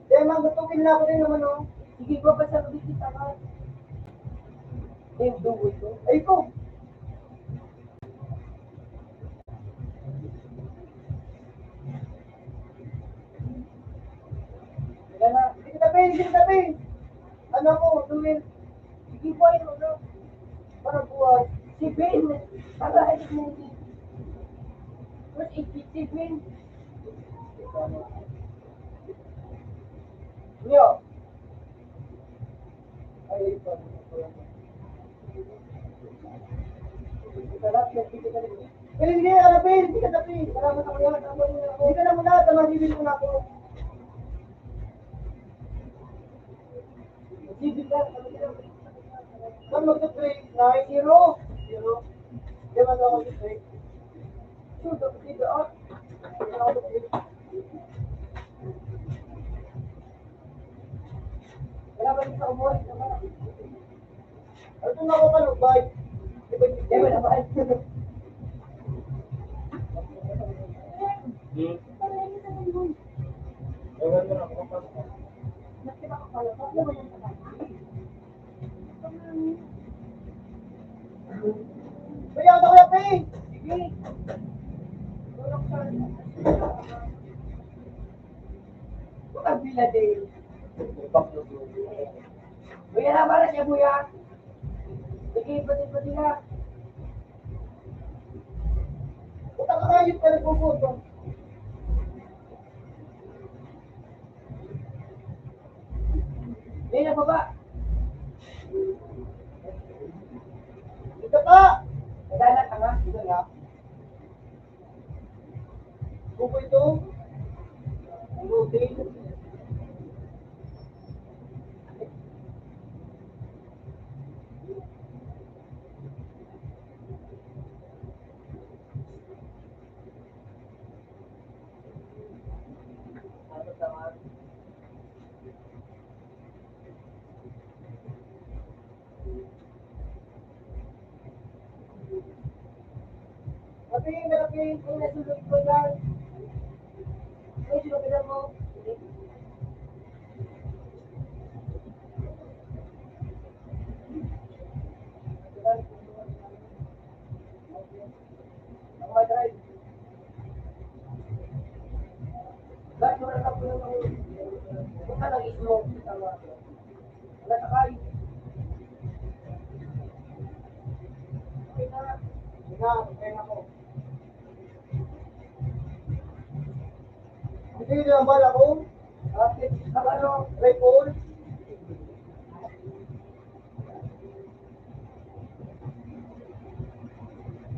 Kaya magutugin na ako rin naman, oh. Sige ko pa sa kabit kita ka. Ay ko. Yan na. Hindi kita tabi. Ano ko, tuwin. Sige po, ano. Para buhay. Si Ben. Para ay mo. Mas ikit si Ben. Yo. Ay, ito. Hindi ka na, Ben. Hindi ka na, Ben. Salamat ako yan. Hindi ka na muna. Tamahibin mo na ako. Sige ka. Saan mag-trade? 9-0. Di ba ako mag-trade? Shoot, sige out. Wala ba sa umor? Ito na ako kalubay. Di ba na ba? Kaya ako yung pay! Sige! Kabila din. Buya na para siya, buya. Sige, pati na. Utang kakayot ka nagpupunto. May na baba. Ito pa! Nagana ka nga. Ito nga. Buko ito. Rotate. Malaki, kung nasulog ko yan. Ay, sulog ka mo. Ang madrive. Bakit mo na po yung kung ka nag-smoke sa mga wala sakay. Okay na ako. Hindi na ang bala ko. Bakit? Ano? Rifle?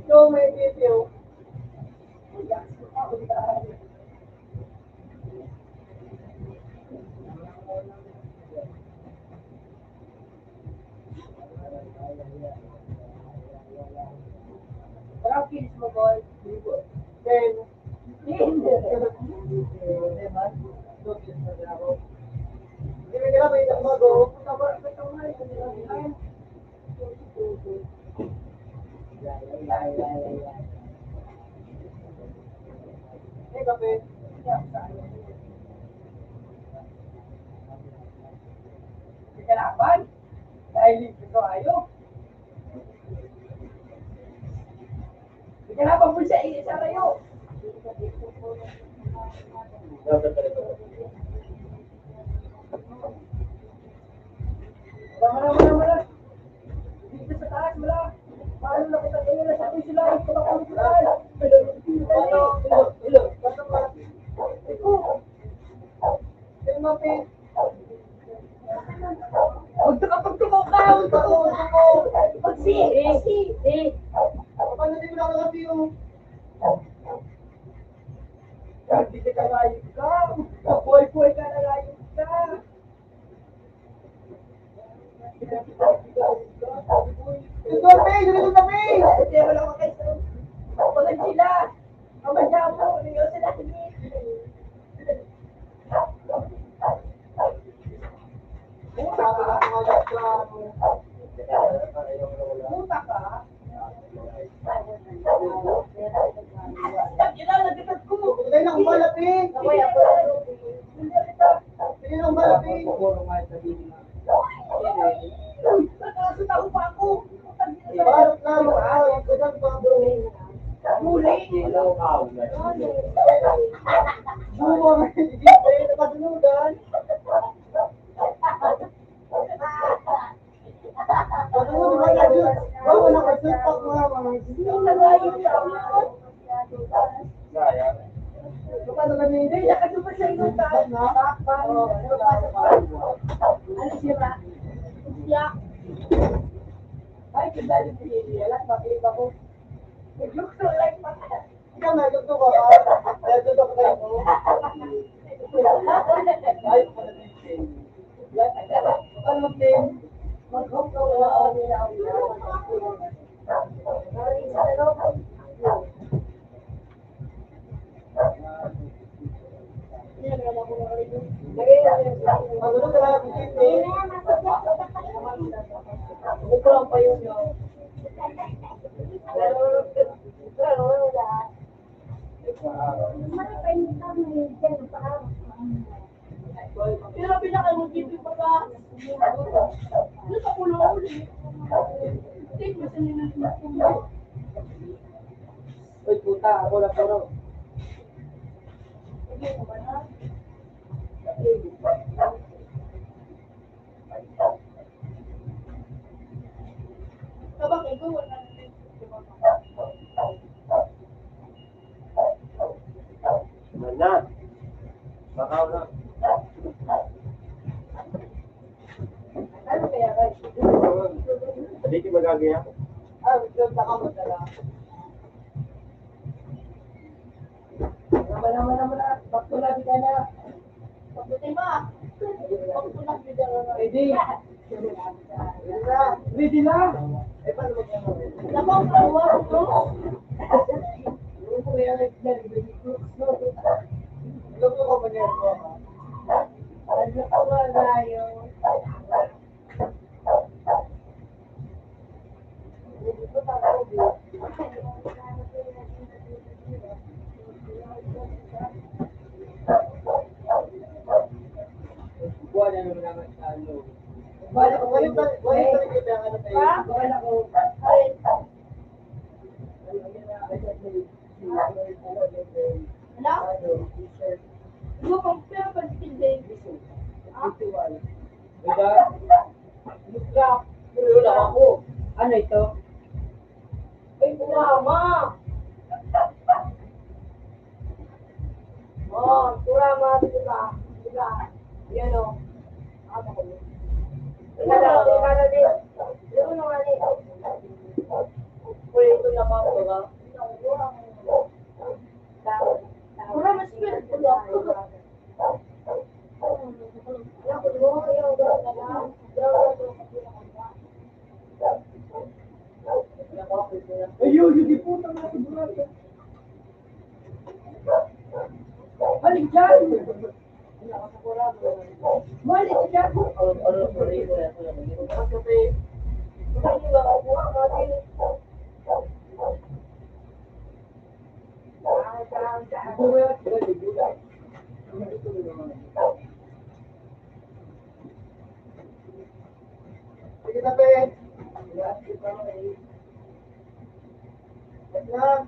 Ito may video. Parang kids mo, boy. 10. Kalaban dahil ito ayo. Kalaban mo siya sa rayo. Mana. Dito sa taas mo lang. Paano na kita kayo na sabi sila ito na kami sila. Hello. Pagtumaw ka. Pagsi. Paano din mo nakakasi yung hindi ka layos ka. Boy ka na layos ka. Dito na may! Hindi, wala ko kayo. Walang sila. Ang masyamo. Hindi sila. Puta ka? Yan ang nagkatag ko. Kaya na ang balat Pin. Ako yan po. Pin ang bala, Pin. Puro nga ito din na. Nakasot ako pa ako. Barot na, makakaw. Kudan pa, bro. Muli. Hello, cow. Buwa, hindi pa yun nakasunudan. Kasunod ba na yun? Bawa nakasulpak mga. Sayang. Paano ka nila? Hindi, nakasupa sa iyo. Takpan. Ano siya ba? Siyak. Ay, kandali pinili. Alam, bakit ako? Look so like mata. Ikaw na, gusto ka ba? Kaya gusto ko kayo mo. Ay, ano din? Mag-hook ka wala. Magulog ka lang, Pin. Ito lang pa yun yun. Pero pinaka-motive pa ka. Ano sa pulo ulit? Take mo sa nila ng pulo. Uy, puta, ako na puro. Sige mo ba na? Kabak, ikaw wala na rin. Mana? Bakaw na. Ano kaya guys? Hindi ki magagaya. Gusto ka mo talaga. Naman na. Pagtulad ka na. Pagbuti ba? Pagtulak nyo dyan na. Ready? Ready na? Eh, paano ba yan? Lamang tawa ko. Gusto ko ba niya? Ano ko ba tayo? Buwan na naman naman sa ano. Wala ko yung ano tayo. Ha? Wala ko. Ay, ano? Ano kung pero pag hindi? Diba? Musrap. Pero lang ako. Ano ito? Ay, kurama! Oh, kurama, diba? Diba? Yan o. Ano ko yun? Ikaw na din. Ikaw na nga din. Uy, ito na mga ito ba? Kurama, spirit ko lang. Ayun, hindi po na natin. Balik dyan! Balik dyan! Sige na, Ben. Na.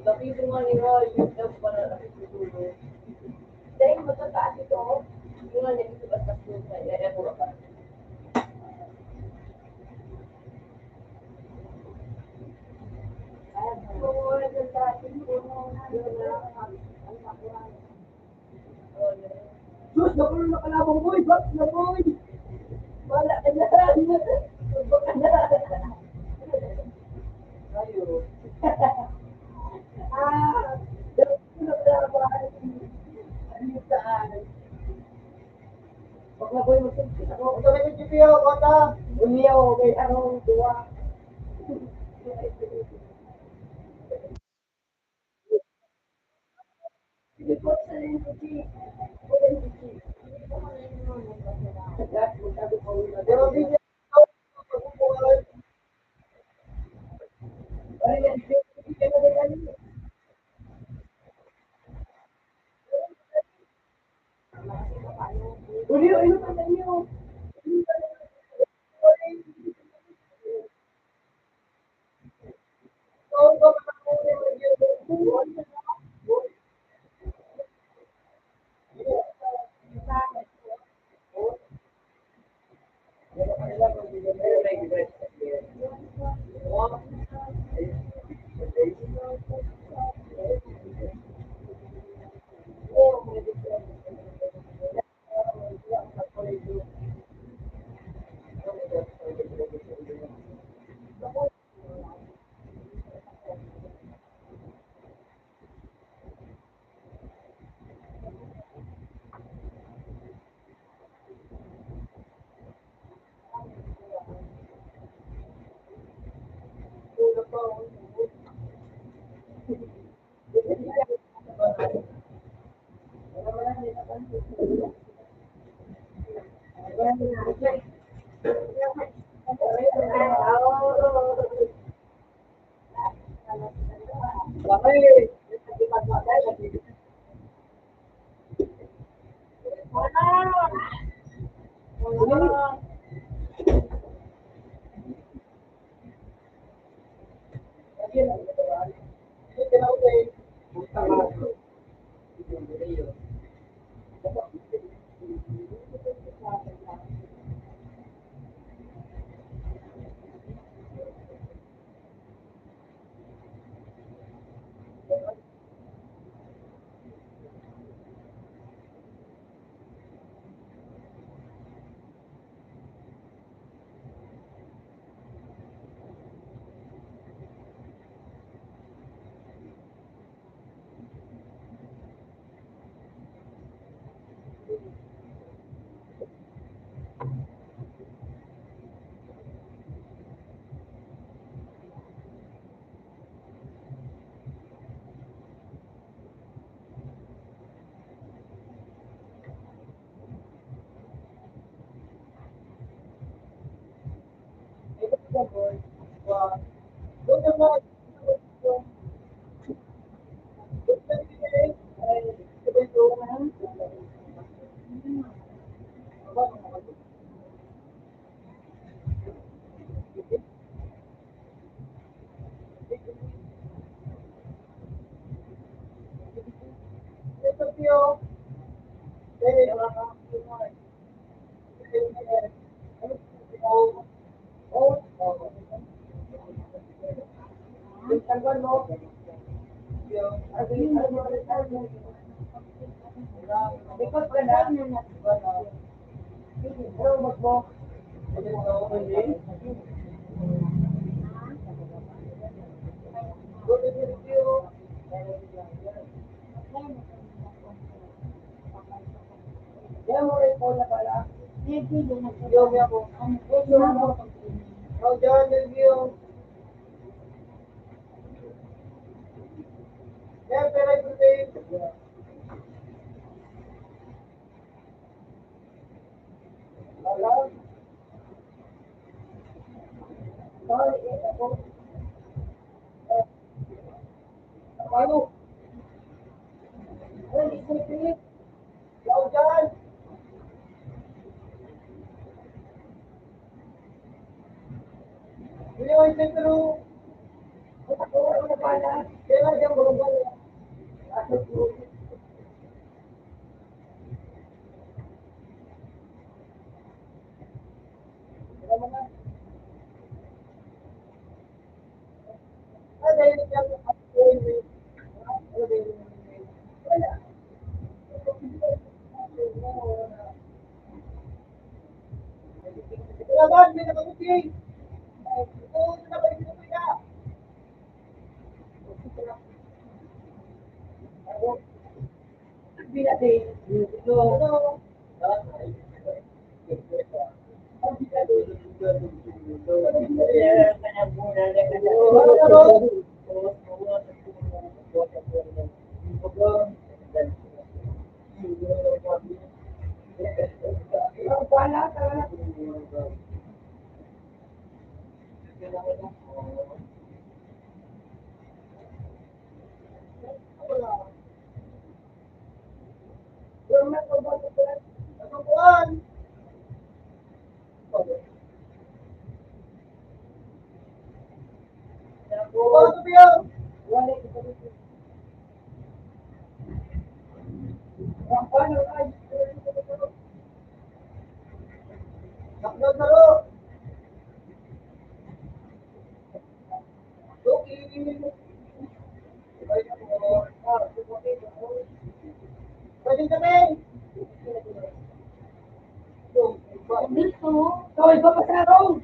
Nakita nga nila yung help para nakitutulong. Dahil matataas ito, Yung nga nila sa batas yun na i-epura ka. Sus, nakulo na kalabang boy. Ba't na boy? wala ka na. Subok ka na. Ayo. Pag na boy, magsisit ako. Ito na yung GPO, kota. Umiyaw, may araw, duwa. Pero hindi Uli, ano pa niyo? Ikot ka na. Ano buwan? Buwan ko biyo. Nakdod na ro. Pwede kami. Dito. Hoy, baka sa araw.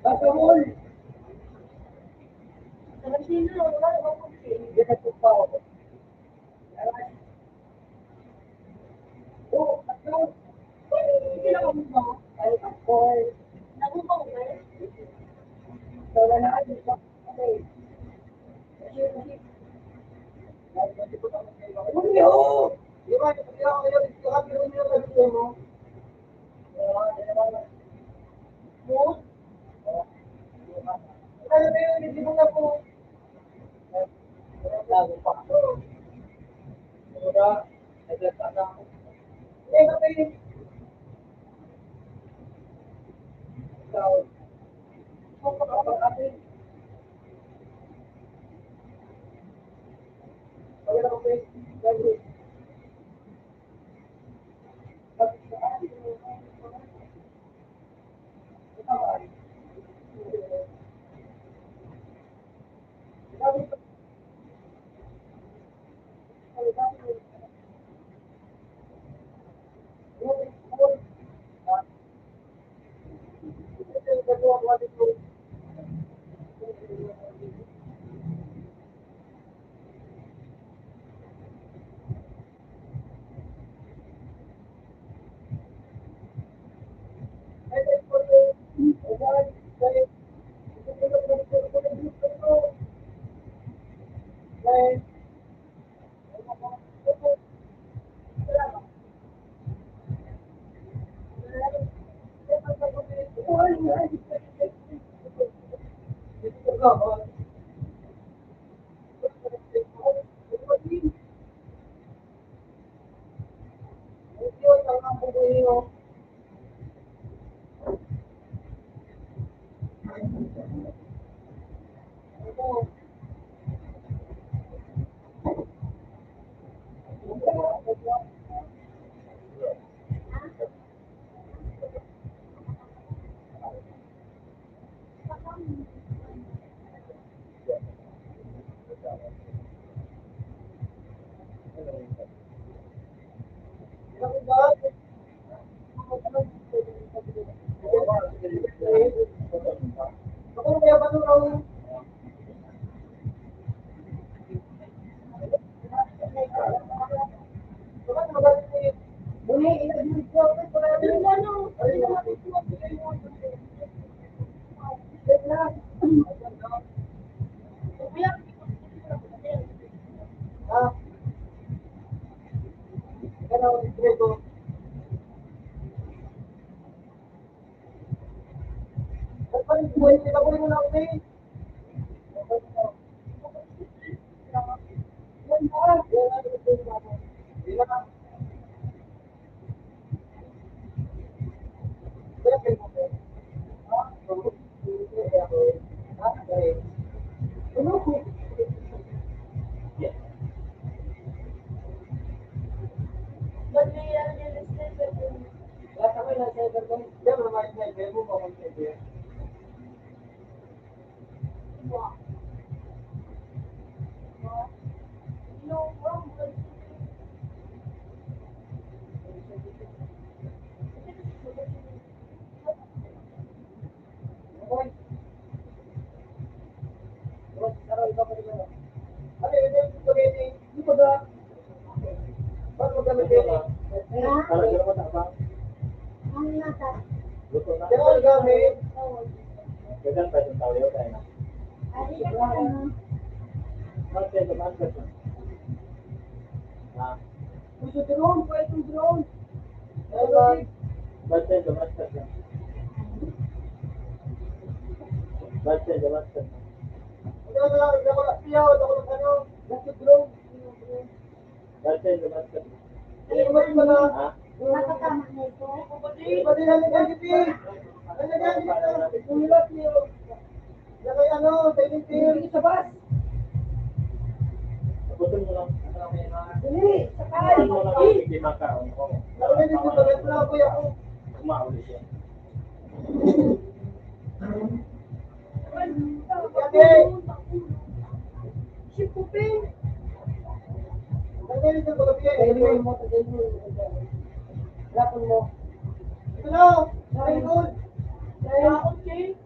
Bakamol. Sino? Wala naman kung sino. Hindi na ako mo. Nagubaw ba? ano, diskreto. At pa rin, buhay, hindi ka po rin mo na ako, eh. Hindi na. Ba't may ano yung listener? Wow. No, wrong. Nakatama na ito. Si Pupin. Kaya ako, Jay.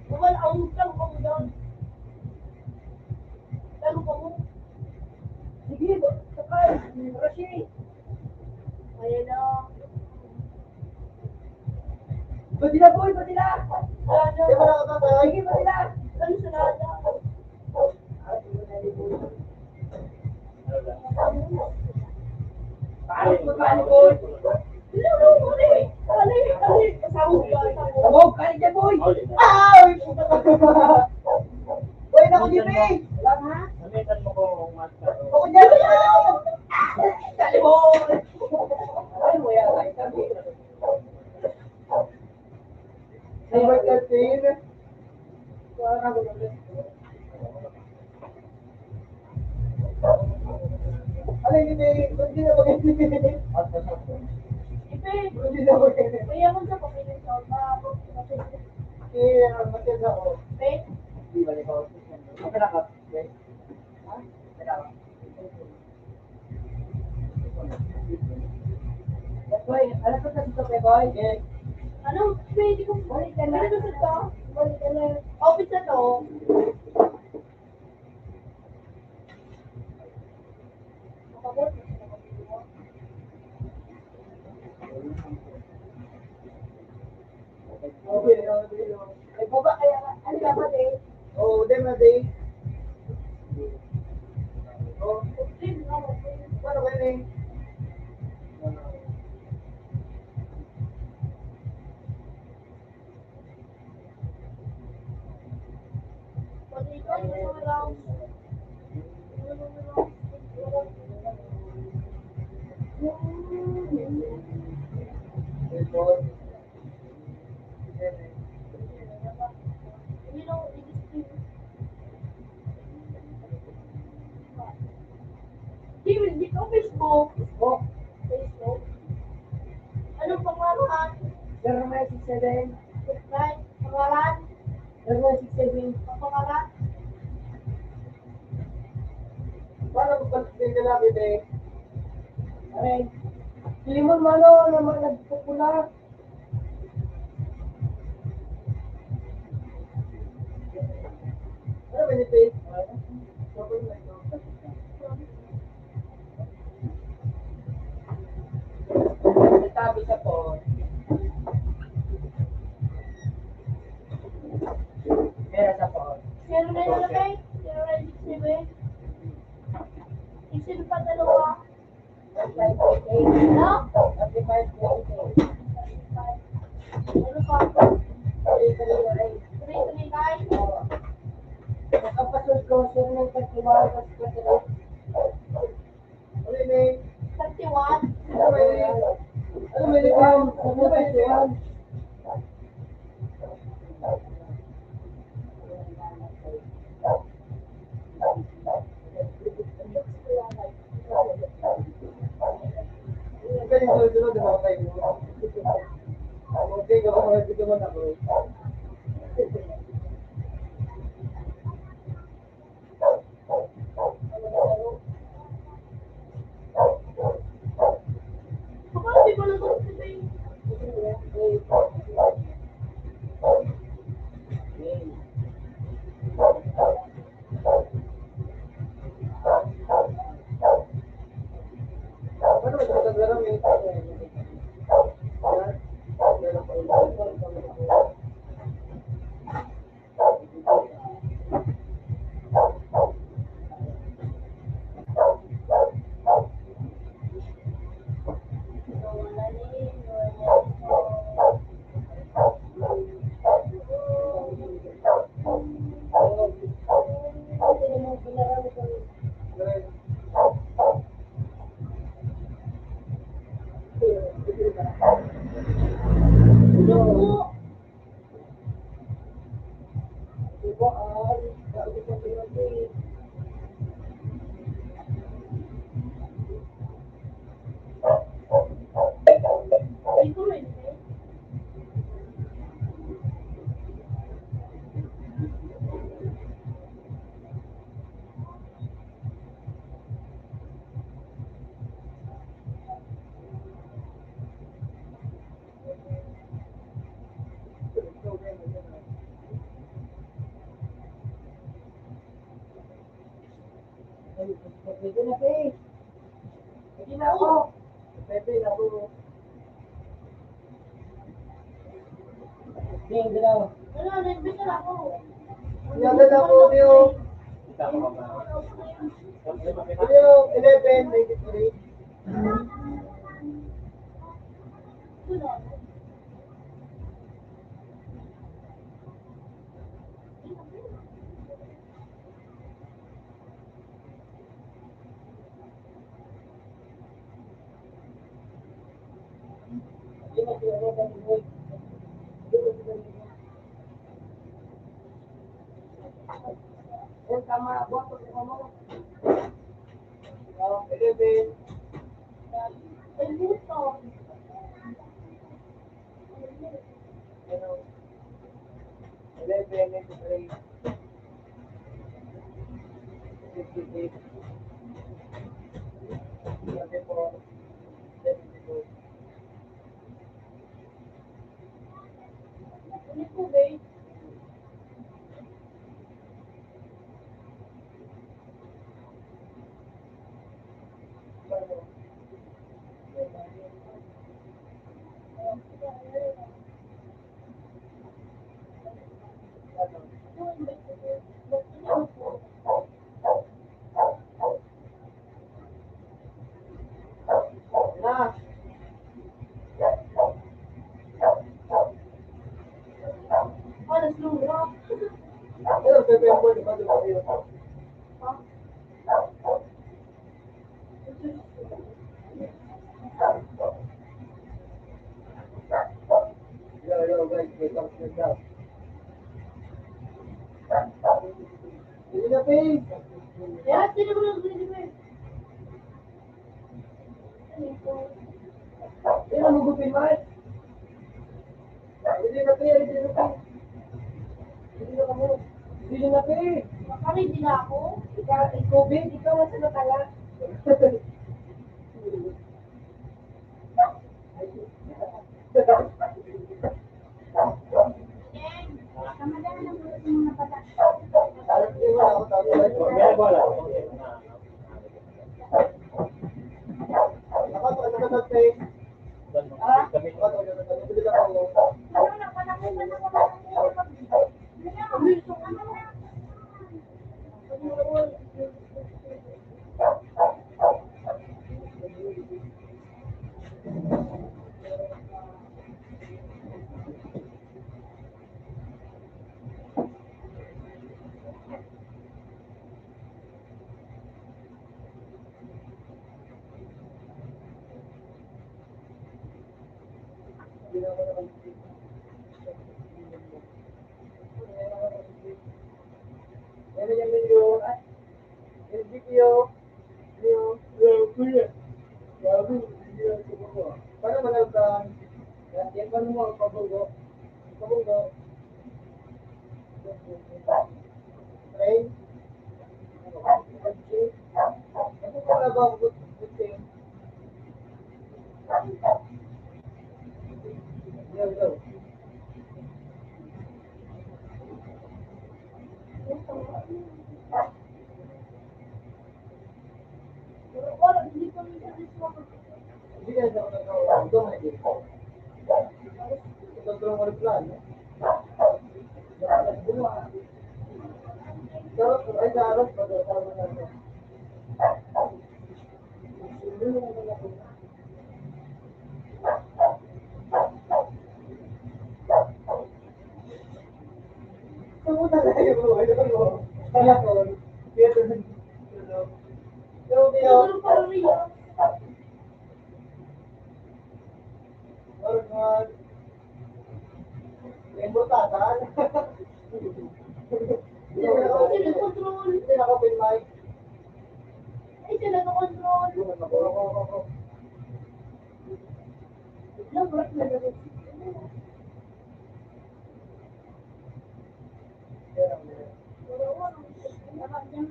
Bawal ang utang ko doon. Tanong ko mo. Ayan na. Ano sa nada? Ipe, kaya mo sa pamilya sa mga Pe, ano? Pe, di ko balik ka na. Ano sa to? Balik ka na. Office na to. Di ko Facebook. Facebook. Anong pangalan? Right, pangalan? Ang pangalan? Limon malo naman nagpopular. Ano pa? Kanina ay. Tuloy-tuloy guys. Nakapasol ko sir ng 31 kasi kasi. Ano may? 31. Ano may? Ano may? Ano may? Galing sunod-sunod, di ba kayo? Okay, kapag mga naman ako. Kapag di ko nagot si Bay. Ano ba ito? Tagalog may Ano po? Bay ko rin eh. Pwede na, Faye. Pwede na ako. Pwede na ako. Hindi na. Wala, nag-bet na ako. Yagan na po, Tio. Tio, 11, 93. Wala. Yan, tama. Boto ko mo. 11. Ay, buto. Ano? 11, 93. 58. 74. 72. Ano po, Bay? Na. Alas lura. Ano, September, di ba? Di ba kayo? Ha? Yo, guys, may function daw. Hindi na, Faye. Kaya, sino mo lang sino Bay? Ano po? Hindi na magupin, Mike. Hindi na, Faye. Hindi na, Faye. Hindi na kamo. Hindi na, Faye. Kami din ako. Ikaw, Faye. Ikaw na sa natala. Alam niyo wala ako tawag. Nakapagkakatag, Faye. Nakapagkakatag. Hindi na ako. Kabunggo. Kabunggo. Train. Kotse. Ano ko na ba ang kotse? Yo. Wala, hindi ko rin sa Hindi ka na ako doon eh. Ito tulong ko rin plan. Dapat ay dapat pa daw tama na. Kamu talaga yung ano. Kaya ko. Pero niyo. Siguro parang rin yun. Normal. Yung butasan. Sila control. Hindi nakapin mic. Ay, sila control. Labrak na lang. Labrak dyan.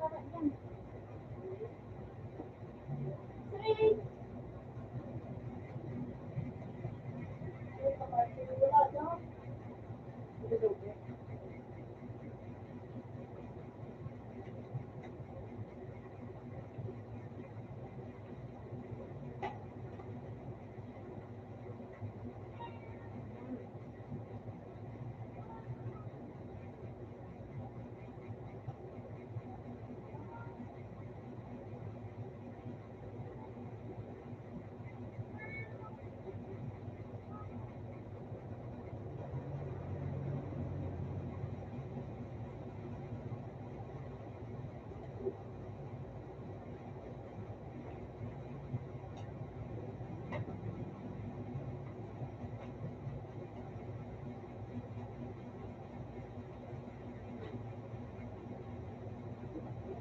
Sige. Wala dyan.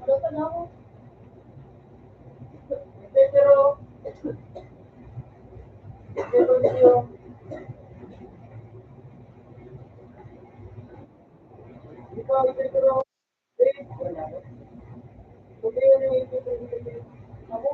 Ano pa na ako? Pero niyo. Ikaw, pero kung kayo na ako,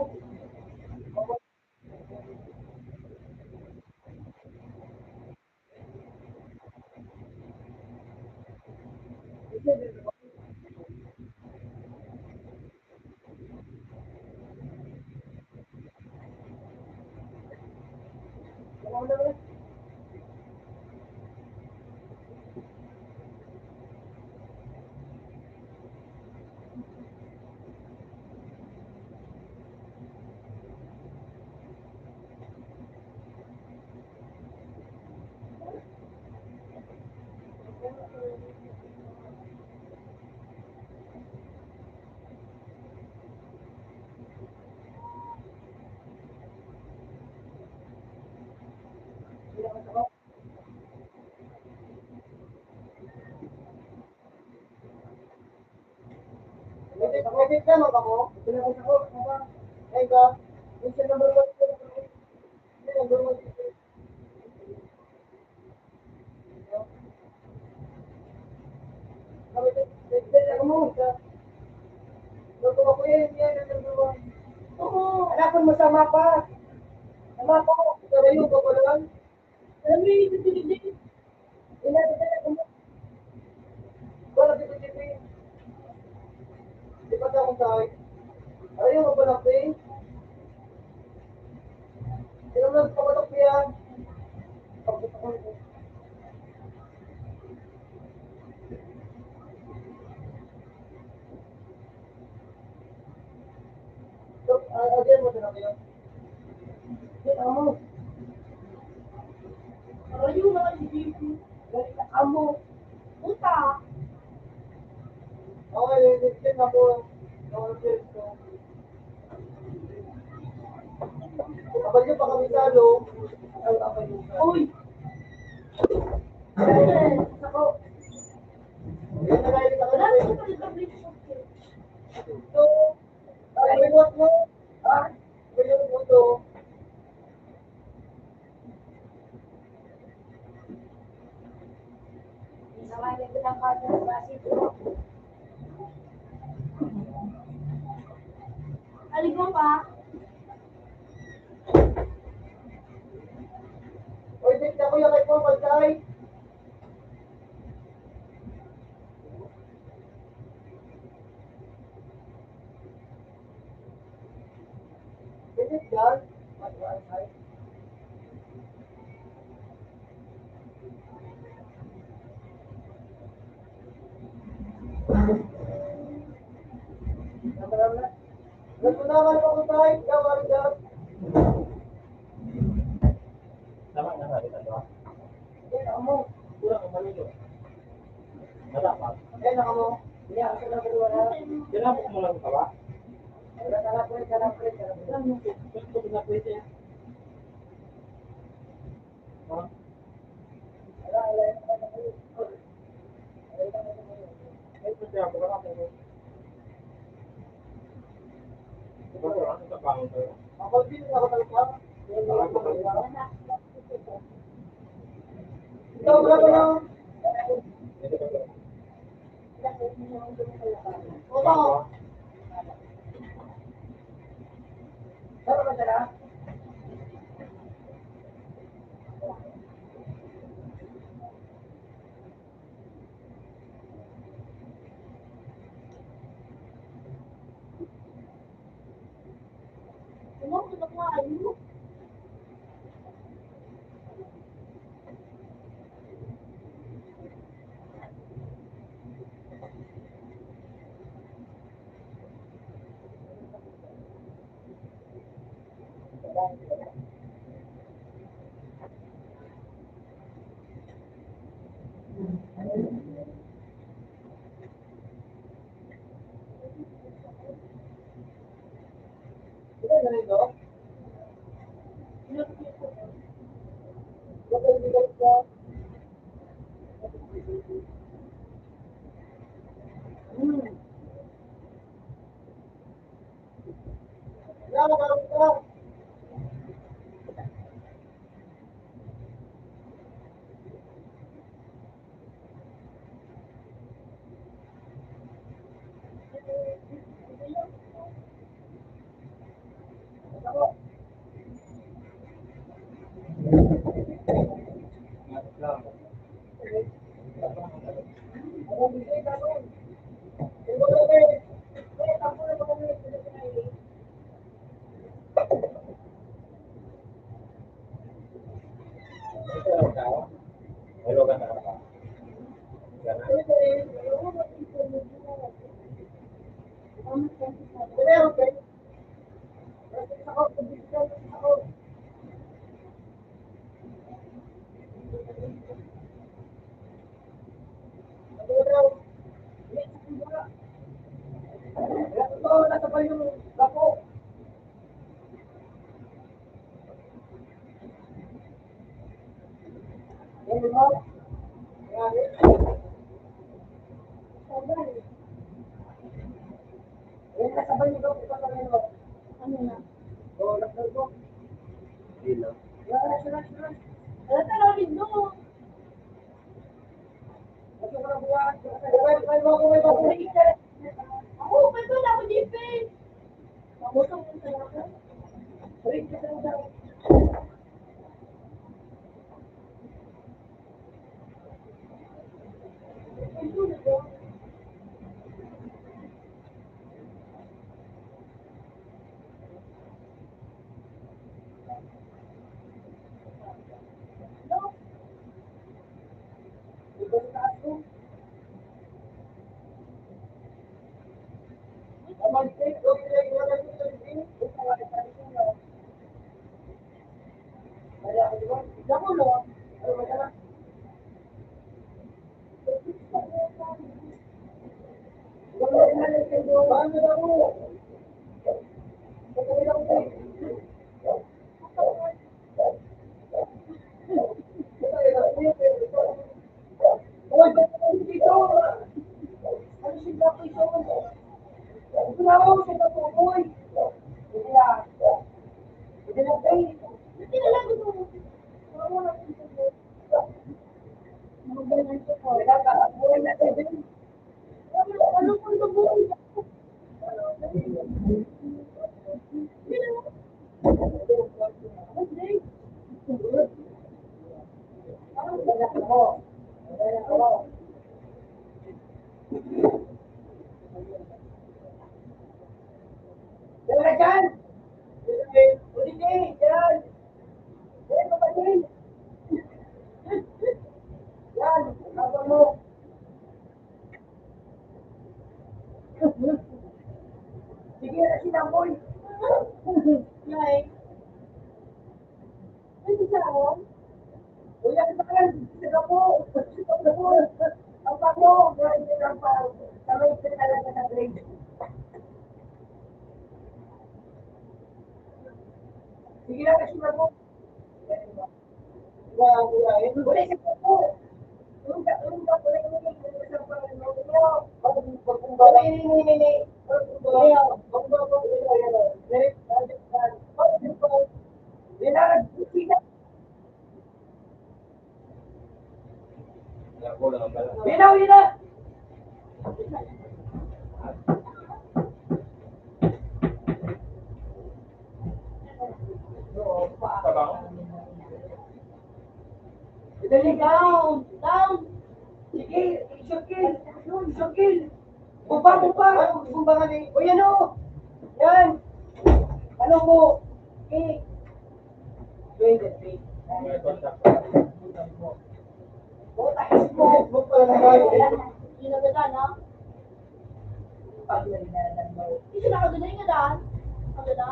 Medit ka mo ako? Pinakot ako, ano ba? Ay ka, yung sa number 1, yung number 1. Kami, ako mo, sa, luto ako yan, yung number 1. Oo. Hanapin mo sa mapa. Sa mapa ko, karayo ka pa lang. Alam mo yung ibig din. Wala dito dito. Di ba akong tayo? Ayaw mo ba na pay? Sino mo nagpapatok niya? So, again mo na kayo. Amo. Arayo na lang yung Amo. puta. Okay, din ako. Okay, so. Kapag yung pa kami talo, ay kapag yung Uy. Ako. Yan na kayo sa Wala kanila. na sa public sector. So, ay, what mo? Ah, ayun mo to. Nakain ko ng kanya ng basito. Alig mo pa. Oy, date na kuya kay Paul Pagkay. Date yan. Nagtunaman ko kung tayo, ikaw, Marigat. Tama na sabi ka ba? Eh, amo. Kurang ang malito. Madapat. Eh, nakamo. Iya, ako na dalawa na. Kinapos mo lang ka ba? Kalapret. Gusto ko na pwede. Ha? Ay, pwede ako ka na. Ano ka ba? Ako din, ako talaga. Ikaw, bravo na. Oo. Saan ka dala? Ano ko na po ayo? Ito na rin, no? Ito yung bigat ko. Yan, makarap ka. Ako. Ako, bigay ka nun. Ito na rin. Eh, ako na kami. Ito lang ka. Hello ka na ka. Gana. Okay. Ako. Ito, nasa pa yung lapo. Yan, di ba? Yan, eh. Yan, nasa pa yung lapo. Ito na rin, oh. Ano na? Oh, nasa ko. Hindi lang. Yan, sila. Ano talawin do? Ito na lang buwan. May bago. Ako, pwede na ako dito eh. Mabusog yung tayo ko. Hindi na lang ito. Nakakabuhay na din. Ano po ito po? Dala dyan! Udili! Dyan! Dyan ka pa din! Yan! Habang mo! Sige na sinamboy! Like, ano siya ako? Uya ka yan! Sige po! Sige po! Ang pago! Ang pago! Kamay ka talaga sa grade. Sige na kasi na po! Uli ka po! Kulang ang pala. Binaw yun na! Tabang. Dali ka! Down! Down! Sige! Isukil! Isukil! Bumba! Bumba! Bumba ka ni! O yan o! Yan! Ano mo? Eh! 23. May contact. Butas mo! Mo pala na kayo. Yun ang ganda, no? Pag nalinalan mo. Hindi sila kaganda yung ganda. Ang ganda.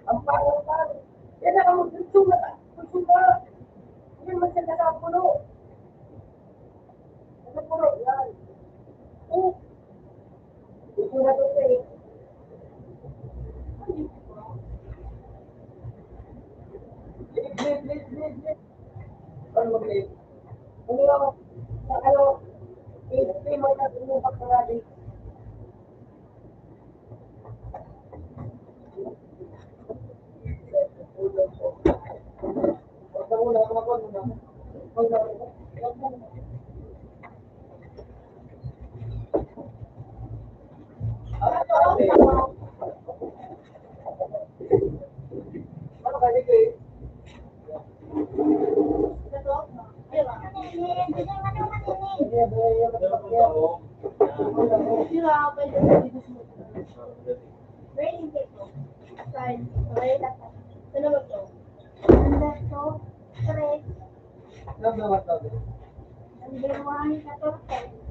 Ang pangalan. Yan ang magsusunod. Magsusunod. Yan magsusunod sa puno. Ano puno? Yan. Oh. Magsusunod ito eh. Please. Ano mag-please? Ano ako? Ano? I-stay mo na umupak na natin. Ito? Ayun ah. Sira, pwede mo dito sumunod. Raining cake mo. Sign. Okay. Ano ba ito? Number 2, 3, Number 1,000. number 1, 14.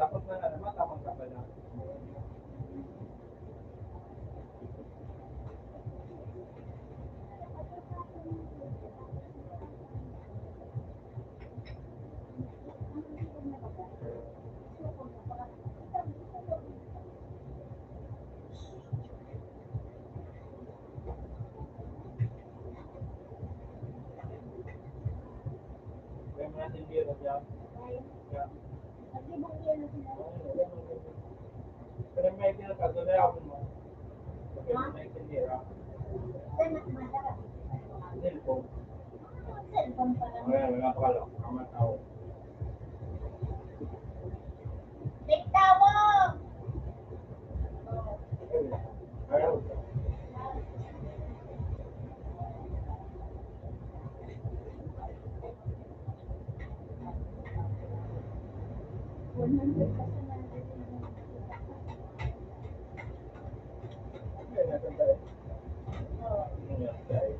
Tapos na naman, tamang ka pala. Kaya mo natin biro dyan. Yeah. Pero may pinagkagulay ako mo. Pagka may tindira. Cellphone. Cellphone pa lang. Wala pa kalo. Mga tao. Tawag! Ayaw. Kaya natin tayo. Hindi nga tayo.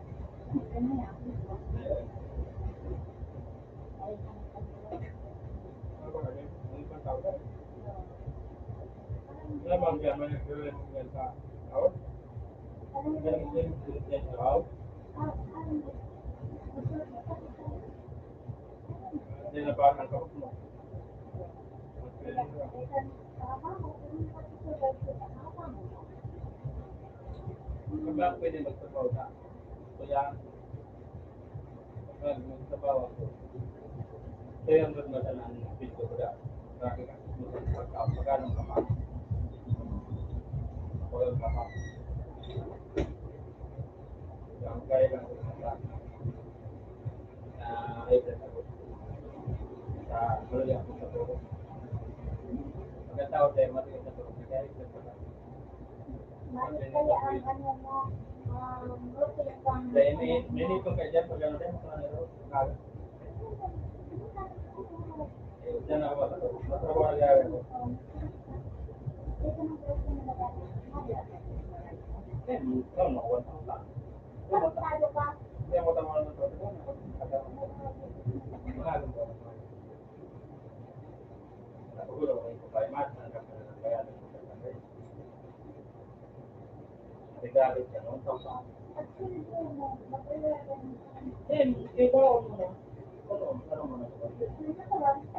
Ano ba kaya? Ano ba tao tayo? Wala bang kaya may nagre-recommend sa tao? Ganun din, din sa tao. Hindi na ba ang tao mo? Kapag pwede magtrabaho ka, kaya magtrabaho ako. Kaya ang magmatanan ng video ko dahil. Marami ka magkano ka pa. Ako yung papa. Ang kaya lang ko sa hybrid ako. Sa malulit ako sa turo. Pagkatao tayo, matigas sa turo. Kaya hybrid ako. Dahil may nitong kaya dyan, pag ano tayo, kaga. Diyan ako matapos. Matrabaho na gawin ko. Ikaw, nakuha sa mga. Hindi ako tama ng totoo. Mahalong ko. Napagulo ko yung kupaymat. Nanggap na ng bayaran ko sa kanay. Regalit ka noon. Ikaw ako muna. Ano mo na sa kanay?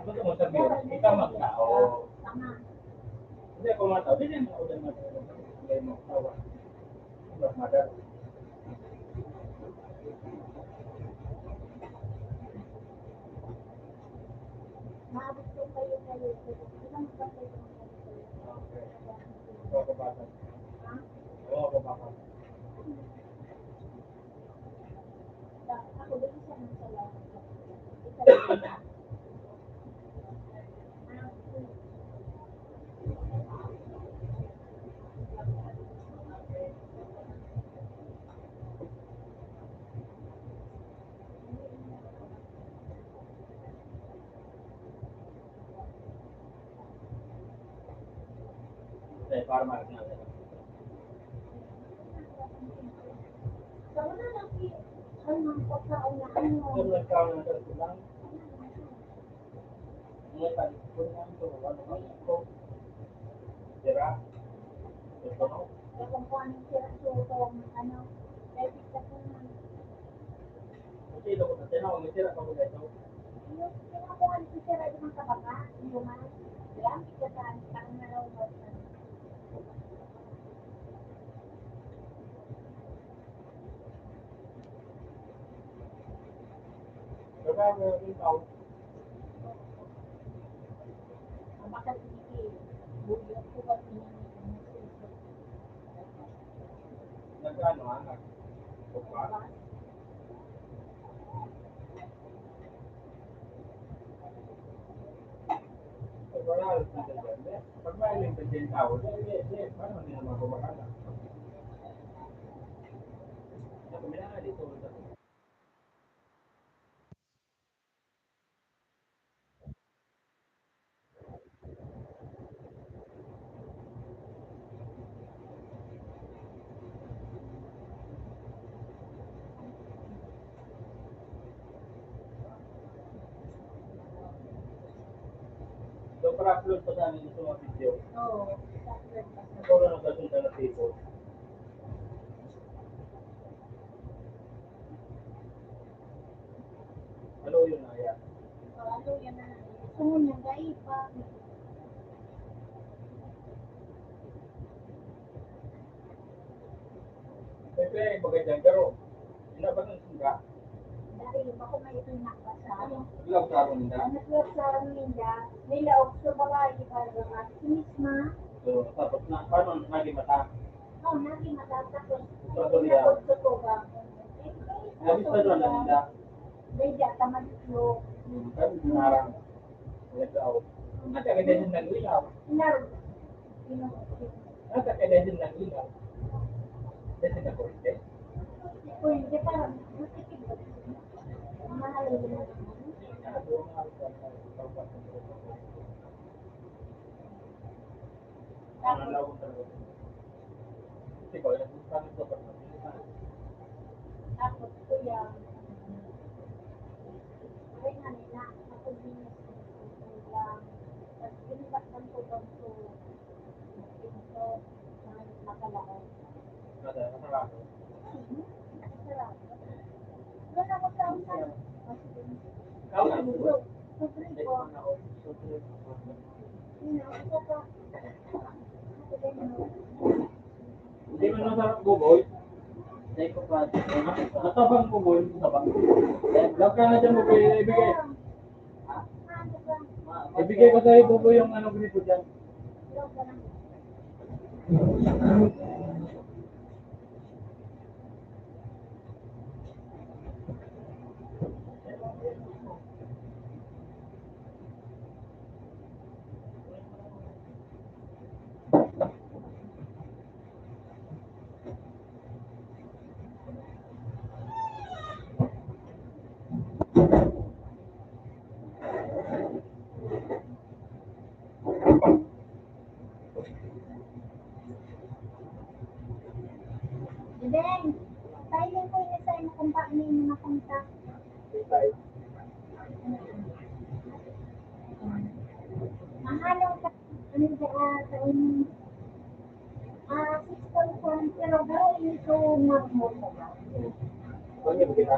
Gusto mo sabihin, ikaw magtao. Hindi ako matao. Hindi ako din matao. Hindi mo tawa. Hindi ako matao. Maabot ko kayo. Ilang ba kayo? Okay. Ako bata. Ako bata. Ako din siya ng salamat. Ito Para makita natin. sa una lang ang pagkaunahan mo. Kung nagkaroon ng sarito lang, may palikod lang ito. Ano ba ito? Sira? Ito no? Kung anong sira-surong, pwede ka kung Kasi ito ko sa tinaw, may sira ka mo ito. yung pinakuhan ko sira yung kabaka, yung yan, ikataan, parang nalawag na. Kaya meron yung tao. Ang bakal hindi, bugyan ko ba Nagkano anak? Kupa? Pag wala alas na dyan, pag may lingkad din tao, paano hindi naman kumakala? Ako may nga dito. So, para upload pa sa amin sa mga video. Oo. Ikaw lang nagkasunta na people. Ano yun na yan? Ano yan na, sumunod na ipa. Siyempre, magandang garo. Inabat ng sungga. Dahil ako may pinakbasa. Bilang klaro nila. Naglag sa Minda, nilaog sa babae para mga sinisma. So, tapos na, paano naging mata? Oo, naging matatapos. So, iya. Totoo ba? Habis pa doon lang nila. Medya, tamadlo. Kan narang. Nagaw. At kaya din ng ilaw. Inaro. At kaya din ng ilaw. Kasi na ko ite. Uy, di parang, matikip ba? Mahal yun naman. Tapos, kuya, ay nga nila, ako din lang. Tapos, binibak ng tutong to, ito, mga makalao. Masarap. Doon ako sa usan. Sutri ko. Ako pa. Hindi man masarap buboy. Dahil ko pa. Matabang buboy. Matabang. Love ka na dyan mo ibigay. Ano ba? Ibigay ko sa'yo buboy yung ano ganito dyan. Ilaw ka na. Then, silent ko yun sa kung paano yung napunta. Mahalong ka, ano ba, sa inyo? 6,000, pero buhay ito mo ba? Ano yung kita?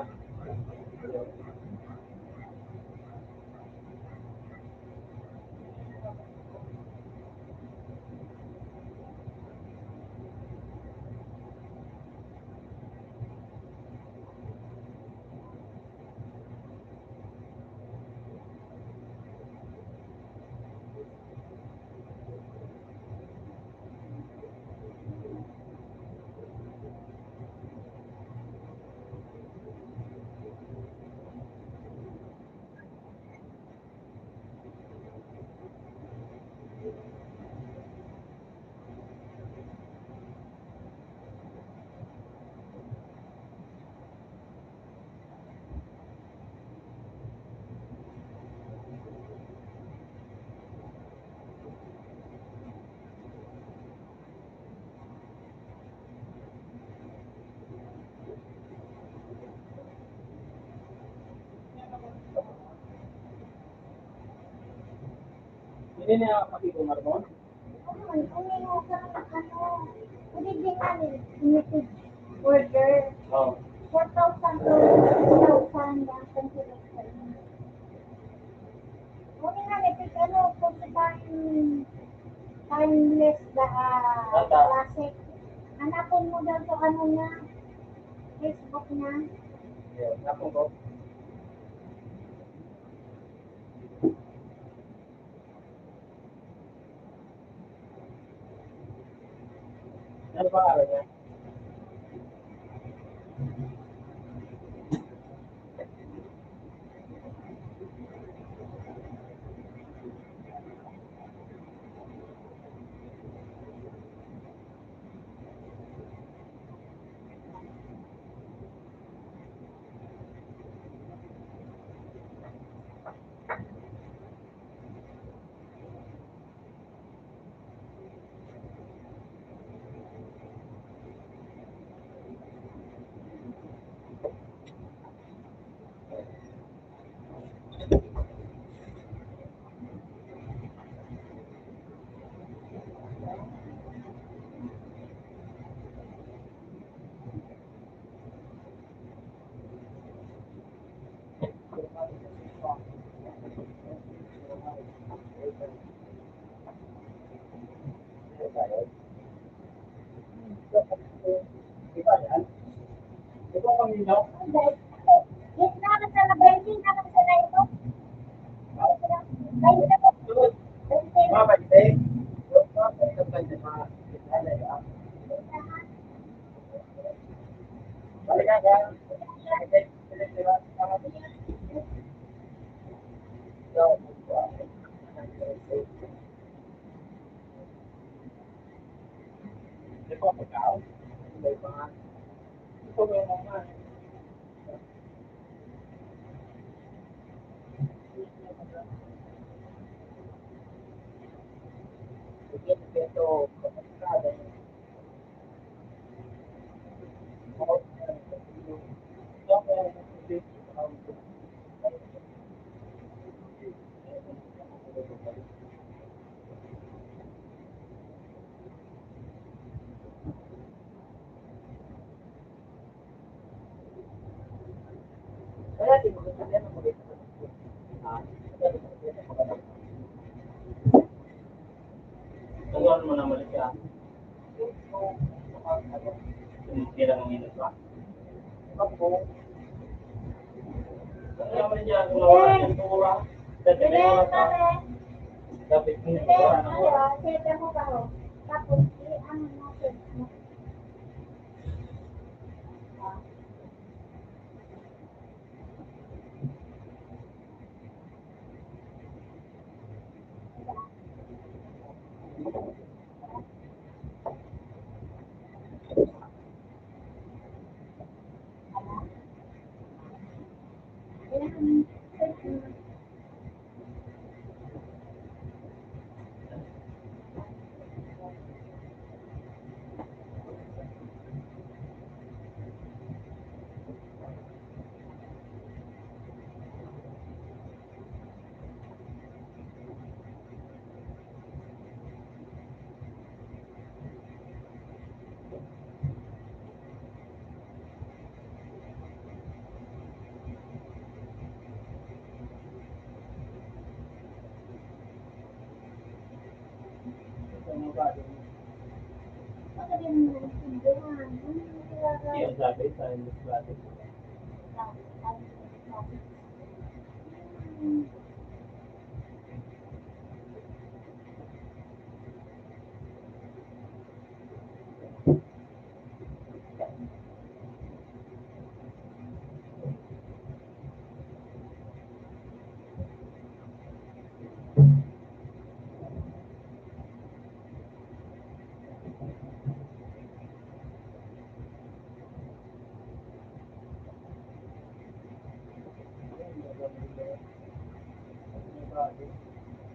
Hindi niya makikumar mo? Ano ka pwede din namin, limited order, Oo. 4,000 to 6,000 ang consideration. Muna nga, ito ano, kung timeless na classic. Hanapin mo daw to ano na, Facebook na. Ako ko. Ano ba araw niya? Iba yan? Ito ang paminaw? Yes, naman sa na-branding naman sa na ito. Ay, ito po. Mga paite. Mga paite. Hindi ko pagkaon. Hindi pa nga. Ito ba yung mga Turuan mo naman siya. Sinitira ng minutes pa. Ano naman niya kung nawala yung tura? Dati may oras pa. Dapat mo tura ng oras. Sete mo ba ho? Tapos, ano natin? Pagka din mo naiintindihan, Yung sabi sa English class.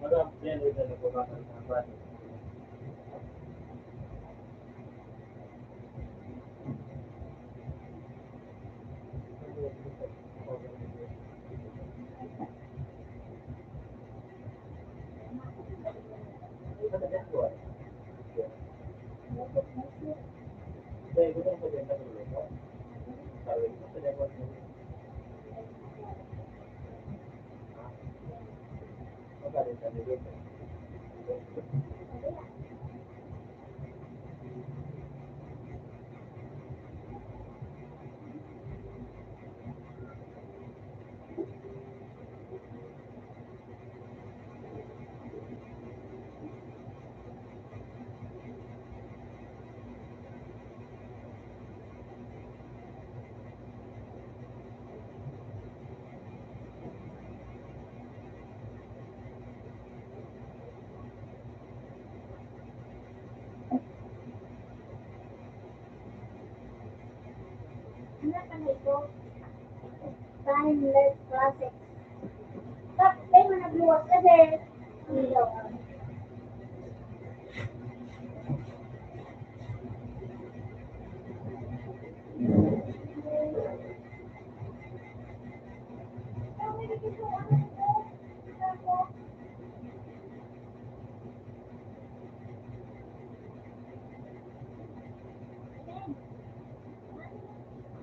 Marami yan ito na kumakan ng klase. ano pa na ito? Timeless classic. Tapos, tayo mo nagluwas kasi. Ano daw?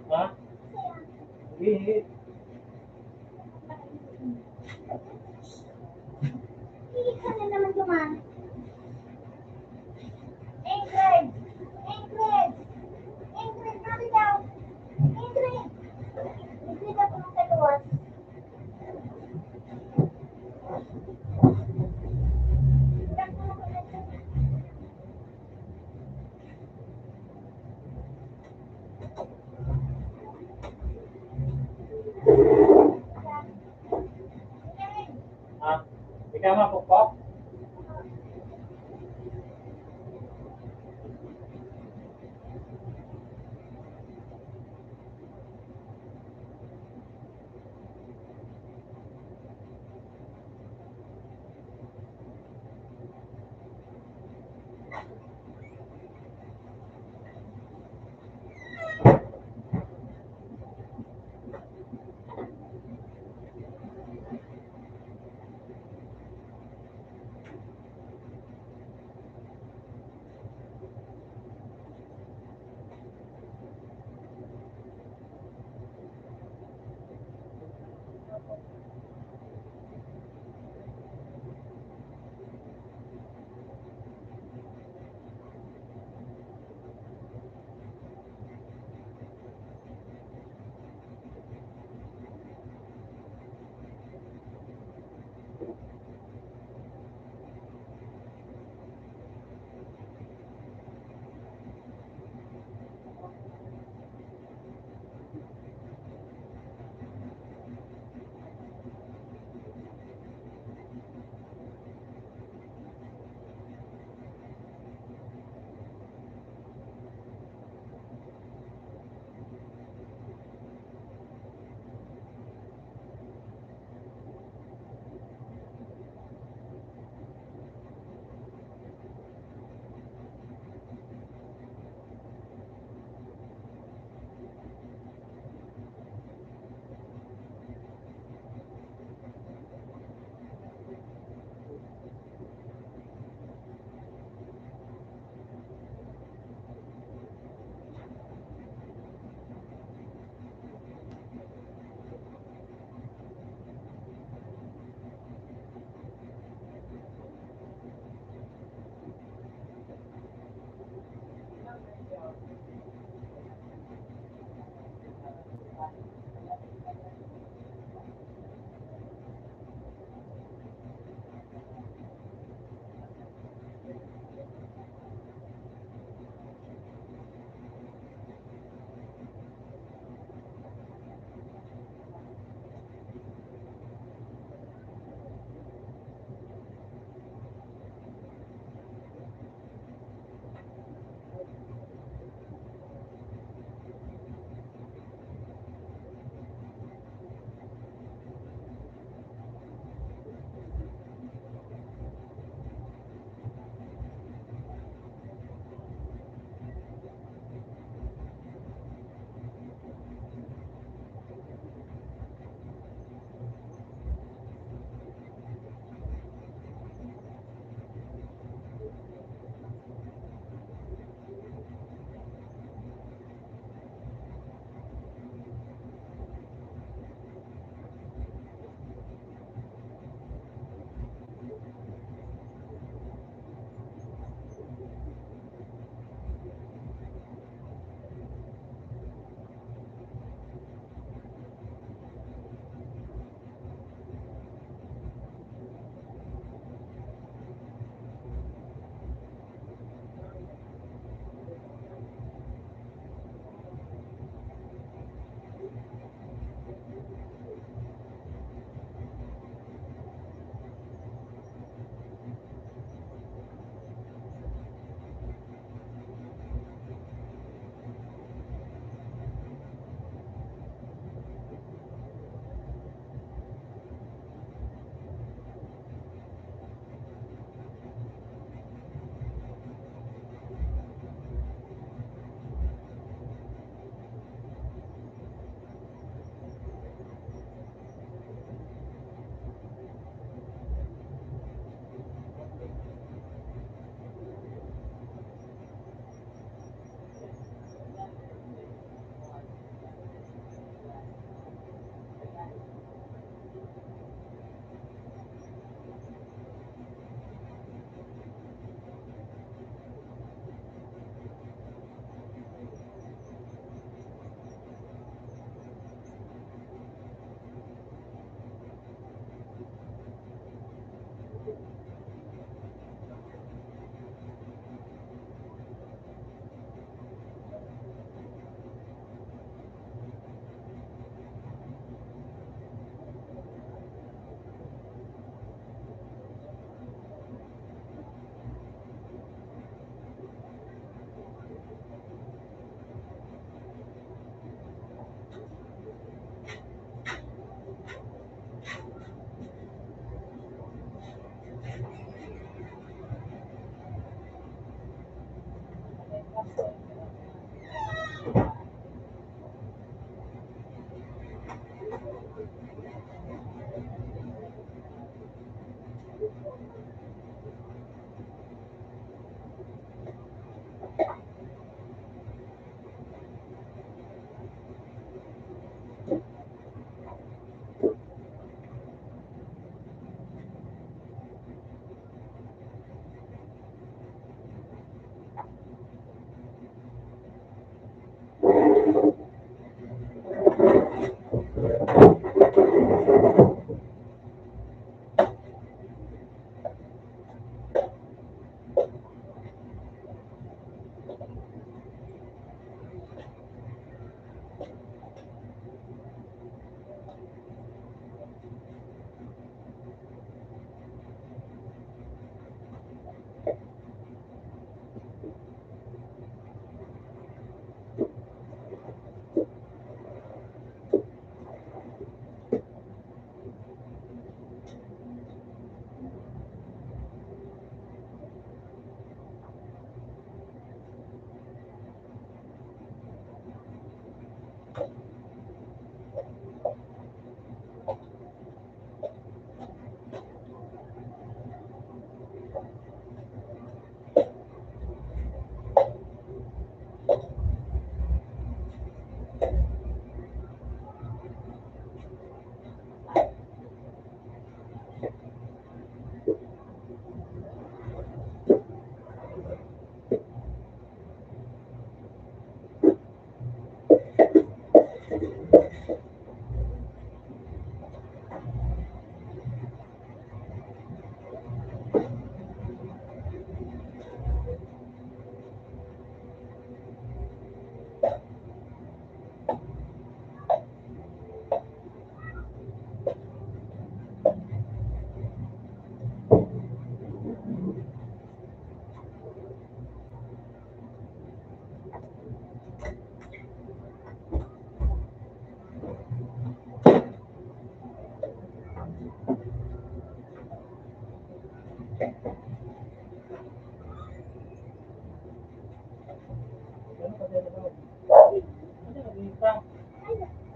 Ha? Hindi. Hindi ka na naman duman. Ingrid! Ingrid! Ingrid, kami daw! Ingrid! Ingrid ako nung sa luwas. kama pokpok.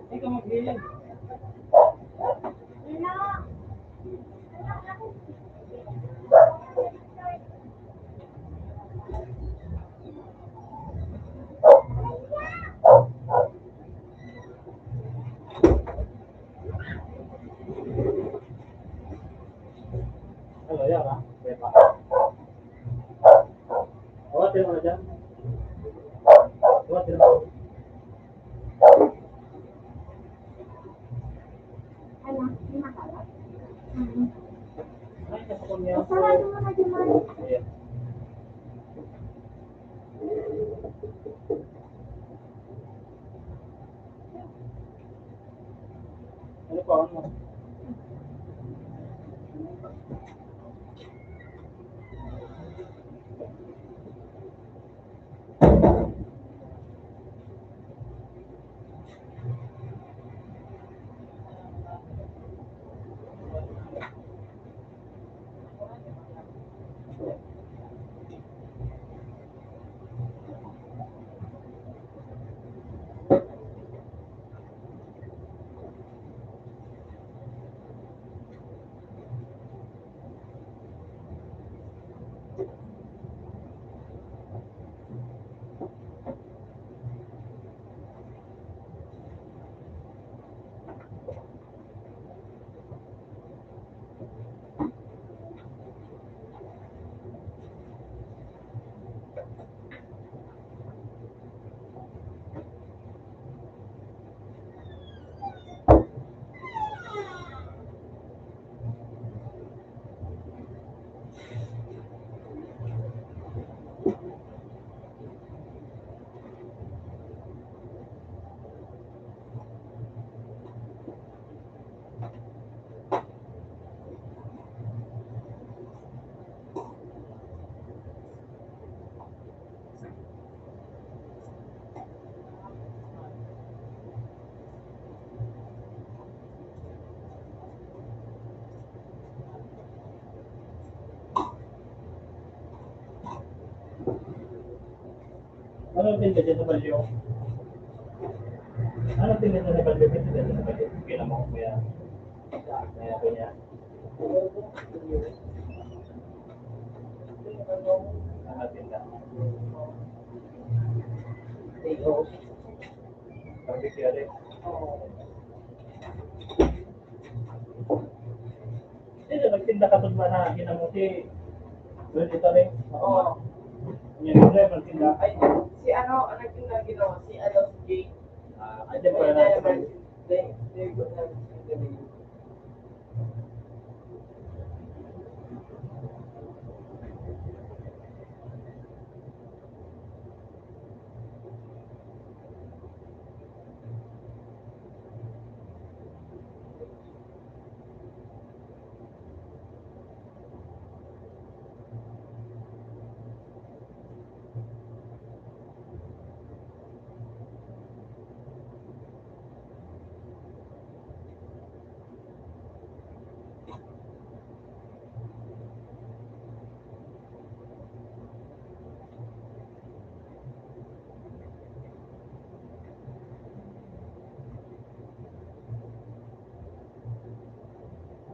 Ikaw mag-healing. Hello, ya, Pak. Pak. Oh, terima kasih. Oh, terima kasih. Ano, hindi makalat. Mm-hmm. Ay, nasa niya. Sarado mo na dyan, Mari. Iya. Ano pa, ano? Ano din ka dyan sa balyo? Ano tingin sa nagpalipit sila sa nagpalipit? Kaya mo kaya kaya ang tinda. Sabi kaya rin. Hindi na nagtinda ka pa na hinamuti. Doon dito rin. Oo. Yan rin magtinda. Ay, si ano, ang nagtinda ginawa, si ano, si Jay. Ay, di pa na.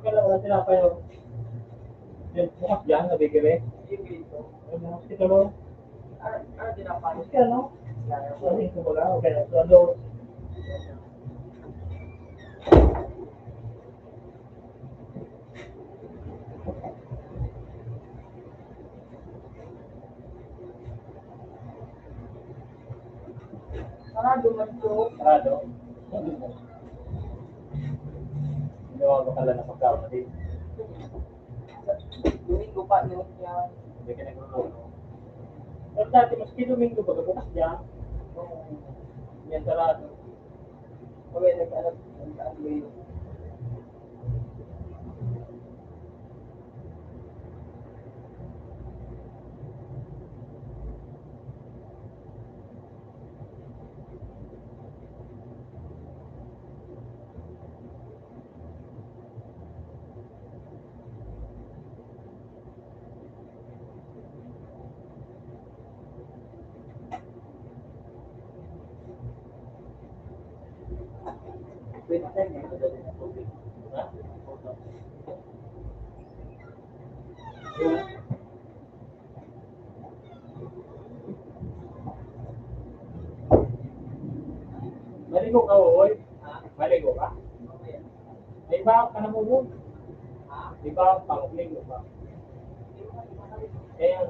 Kaya wala sila kayo. Yan, bukas dyan, nabigil eh. Yung mga hospital, bukas ka, no? Kasi ko wala, okay na. So, ano? Sarado man to. Sarado. Hindi ako makala na pagkakas. Domingo pa, no? Yan. Hindi ka nagluluto. Pero dati, maski Domingo, baga bukas dyan. Yan sarado. Okay, nag-alam yun. Pwede tayo ngayon, madali na tubig. Ha? Maligo ka, oy. Maligo ka? May baak ka na mo mo. Di ba, pang-ligo ka? Kaya,